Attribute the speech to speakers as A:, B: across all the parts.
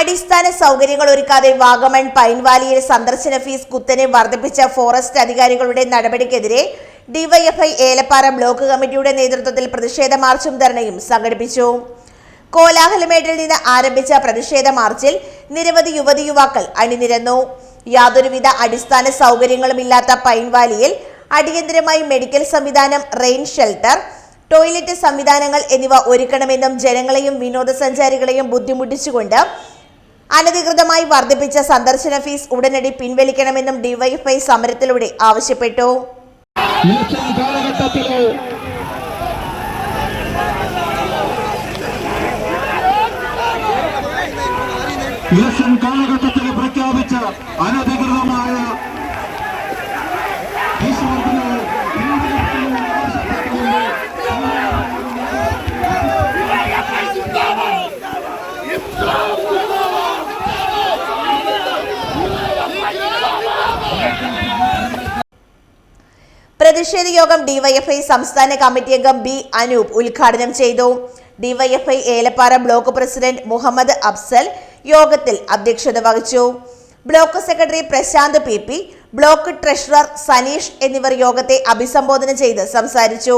A: അടിസ്ഥാന സൗകര്യങ്ങൾ ഒരുക്കാതെ വാഗമൺ പൈൻവാലിയിൽ സന്ദർശന ഫീസ് കുത്തനെ വർദ്ധിപ്പിച്ച ഫോറസ്റ്റ് അധികാരികളുടെ നടപടിക്കെതിരെ ഡിവൈഎഫ്ഐ ഏലപ്പാറ ബ്ലോക്ക് കമ്മിറ്റിയുടെ നേതൃത്വത്തിൽ പ്രതിഷേധ മാർച്ചും ധർണയും സംഘടിപ്പിച്ചു. കോലാഹലമേട്ടിൽ നിന്ന് ആരംഭിച്ച പ്രതിഷേധ മാർച്ചിൽ നിരവധി യുവതിയുവാക്കൾ അണിനിരന്നു. യാതൊരുവിധ അടിസ്ഥാന സൗകര്യങ്ങളുമില്ലാത്ത പൈൻവാലിയിൽ അടിയന്തരമായി മെഡിക്കൽ സംവിധാനം, റെയിൻ ഷെൽട്ടർ, ടോയ്ലറ്റ് സംവിധാനങ്ങൾ എന്നിവ ഒരുക്കണമെന്നും ജനങ്ങളെയും വിനോദസഞ്ചാരികളെയും ബുദ്ധിമുട്ടിച്ചുകൊണ്ട് അനധികൃതമായി വർദ്ധിപ്പിച്ച സന്ദർശന ഫീസ് ഉടനടി പിൻവലിക്കണമെന്നും ഡിവൈഎഫ്ഐ സമരത്തിലൂടെ ആവശ്യപ്പെട്ടു.
B: ഇലക്ഷൻ കാലഘട്ടത്തിൽ പ്രഖ്യാപിച്ച അനധികൃതമായ
A: പ്രതിഷേധ യോഗം ഡിവൈഎഫ്ഐ സംസ്ഥാന കമ്മിറ്റി അംഗം ബി അനൂപ് ഉദ്ഘാടനം ചെയ്തു. DYFI Elappara block president Muhammad Afsal യോഗത്തിൽ അധ്യക്ഷത വഹിച്ചു. Block secretary Prasanth P, block treasurer Saneesh എന്നിവർ യോഗത്തെ അഭിസംബോധന ചെയ്ത് സംസാരിച്ചു.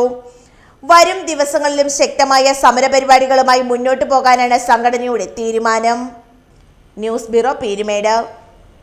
A: വരും ദിവസങ്ങളിലും ശക്തമായ സമരപരിപാടികളുമായി മുന്നോട്ടു പോകാനാണ് സംഘടനയുടെ തീരുമാനം. News bureau, Peermade.